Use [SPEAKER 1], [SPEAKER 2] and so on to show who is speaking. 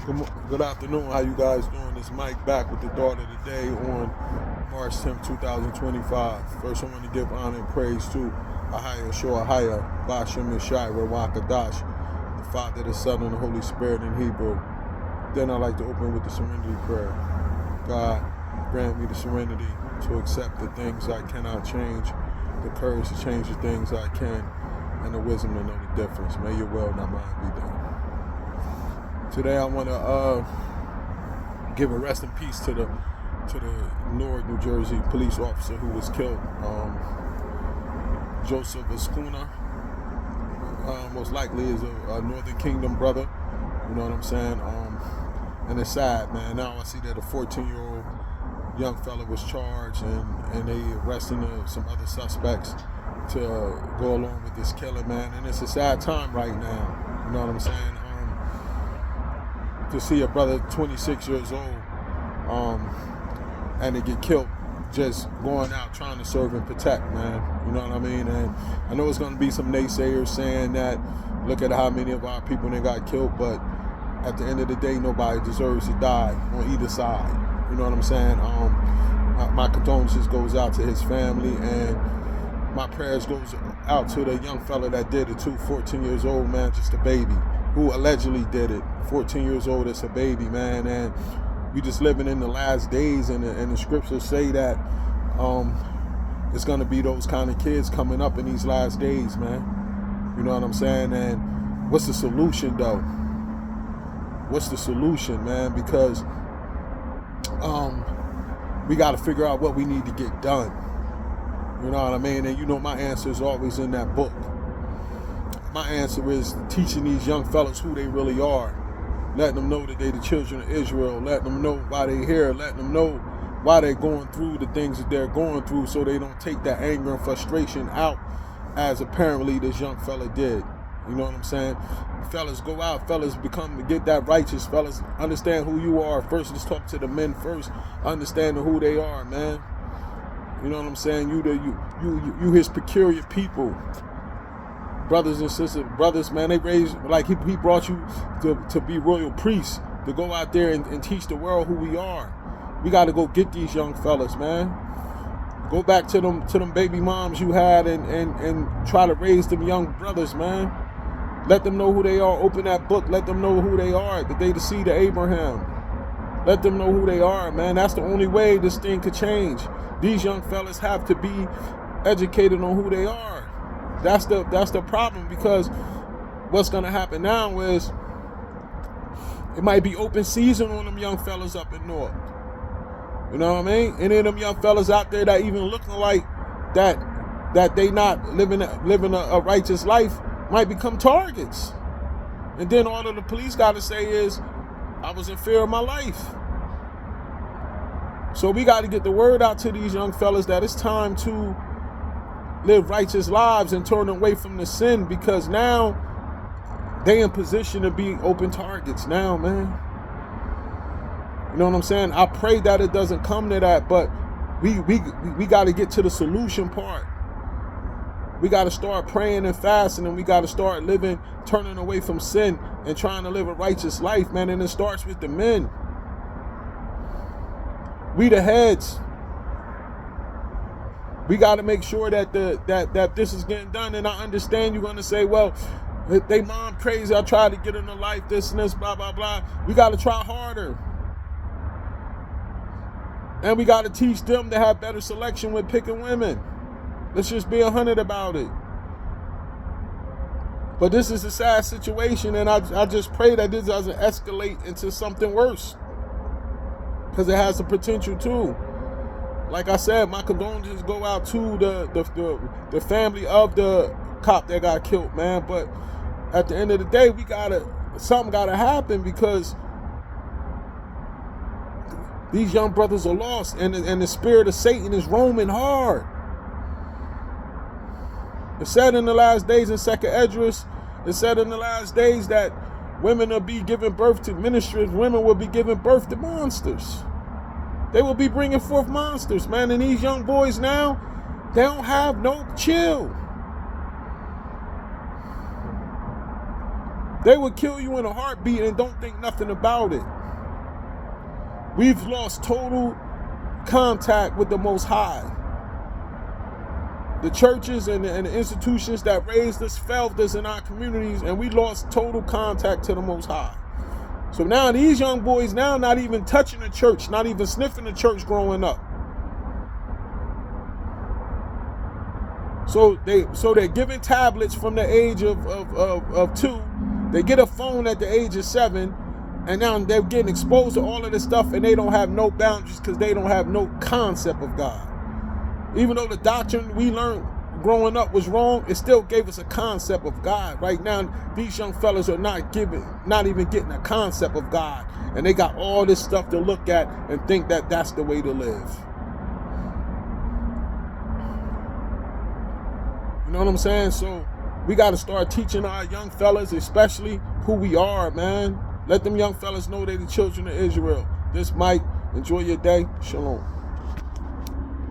[SPEAKER 1] Good afternoon. How you guys doing? This Mike back with the thought of the day on March 10th, 2025. First, I want to give honor and praise to Ahaya Shoahaya, Bashem Yeshai, Rawakadash, the Father, the Son, and the Holy Spirit in Hebrew. Then I'd like to open with the serenity prayer. God, grant me the serenity to accept the things I cannot change, the courage to change the things I can, and the wisdom to know the difference. May your will, not mine, be done. Today I want to give a rest in peace to the Newark, New Jersey police officer who was killed, Joseph Azcona. Most likely is a Northern Kingdom brother. You know what I'm saying? And it's sad, man. Now I see that a 14-year-old young fella was charged, and they arresting some other suspects to go along with this killing, man. And it's a sad time right now. You know what I'm saying? To see a brother 26 years old and to get killed just going out trying to serve and protect, man. You know what I mean? And I know it's going to be some naysayers saying that look at how many of our people that got killed, but at the end of the day, nobody deserves to die on either side. You know what I'm saying? My condolences goes out to his family, and my prayers goes out to the young fella that did it too, 14 years old, man, just a baby, who allegedly did it. 14 years old, it's a baby, man. And we just living in the last days, and the scriptures say that it's going to be those kind of kids coming up in these last days, man. You know what I'm saying? And what's the solution, though? What's the solution, man? Because we got to figure out what we need to get done. You know what I mean? And you know my answer is always in that book. My answer is teaching these young fellas who they really are, letting them know that they're the children of Israel, letting them know why they're here, letting them know why they're going through the things that they're going through, so they don't take that anger and frustration out as apparently this young fella did. You know what I'm saying? Fellas, go out. Fellas, get that righteous. Fellas, understand who you are. First, let's talk to the men first, understanding who they are, man. You know what I'm saying? You his peculiar people. Brothers and sisters, brothers, man, they raised, like he brought you to be royal priests, to go out there and teach the world who we are. We got to go get these young fellas, man. Go back to them baby moms you had and try to raise them young brothers, man. Let them know who they are. Open that book. Let them know who they are, that they the seed of Abraham. Let them know who they are, man. That's the only way this thing could change. These young fellas have to be educated on who they are. That's the problem, because what's gonna happen now is it might be open season on them young fellas up in Newark. You know what I mean? Any of them young fellas out there that even looking like that they not living a righteous life might become targets. And then all of the police gotta say is, I was in fear of my life. So we gotta get the word out to these young fellas that it's time to live righteous lives and turn away from the sin, because now they in position to be open targets now, man. You know what I'm saying? I pray that it doesn't come to that, but we got to get to the solution part. We got to start praying and fasting, and we got to start living, turning away from sin and trying to live a righteous life, man. And it starts with the men. We the heads. We got to make sure that that this is getting done. And I understand you're going to say, well, they mom crazy. I tried to get into life, this and this, blah, blah, blah. We got to try harder. And we got to teach them to have better selection with picking women. Let's just be 100 about it. But this is a sad situation, and I just pray that this doesn't escalate into something worse, because it has the potential to. Like I said, my condolences go out to the family of the cop that got killed, man. But at the end of the day, something gotta happen, because these young brothers are lost, and the spirit of Satan is roaming hard. It said in the last days in 2nd Esdras, it said in the last days that women will be giving birth to ministers, women will be giving birth to monsters. They will be bringing forth monsters, man. And these young boys now, they don't have no chill. They would kill you in a heartbeat and don't think nothing about it. We've lost total contact with the Most High. The churches and the institutions that raised us, felt us in our communities, and we lost total contact to the Most High. So now these young boys now not even touching the church, not even sniffing the church growing up. So they're given tablets from the age of 2. They get a phone at the age of 7, and now they're getting exposed to all of this stuff, and they don't have no boundaries because they don't have no concept of God. Even though the doctrine we learned growing up was wrong, it still gave us a concept of God. Right now, these young fellas are not even getting a concept of God, and they got all this stuff to look at and think that that's the way to live. You know what I'm saying? So we got to start teaching our young fellas, especially who we are, man. Let them young fellas know they're the children of Israel. This Mike. Enjoy your day. Shalom.